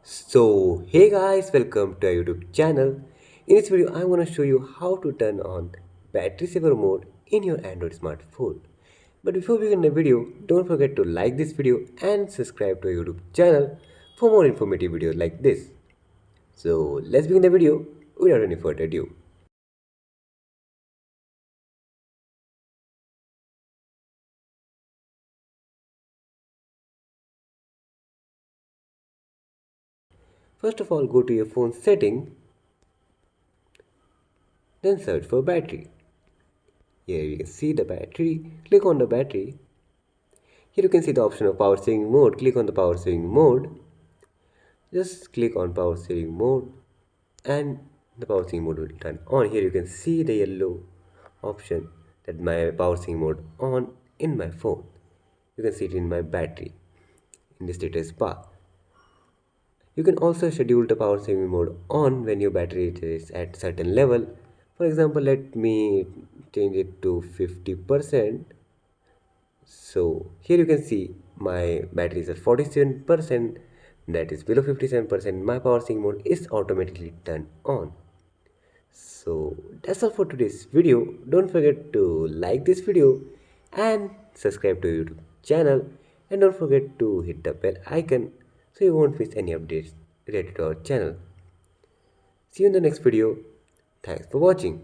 Hey guys, welcome to our YouTube channel. In this video, I'm going to show you how to turn on battery saver mode in your Android smartphone. But before we begin the video, don't forget to like this video and subscribe to our YouTube channel for more informative videos like this. So let's begin the video without any further ado. First of all, go to your phone setting, then search for battery. Here you can see the battery. Click on the battery. Here you can see the option of power saving mode. Click on the power saving mode. Just click on power saving mode and the power saving mode will turn on. Here you can see the yellow option that my power saving mode on in my phone. You can see it in my battery in the status bar. You can also schedule the power saving mode on when your battery is at certain level. For example, let me change it to 50%. So here you can see my battery is at 47%, that is below 57%. My power saving mode is automatically turned on. So that's all for today's video. Don't forget to like this video and subscribe to YouTube channel, and don't forget to hit the bell icon so you won't miss any updates related to our channel. See you in the next video. Thanks for watching.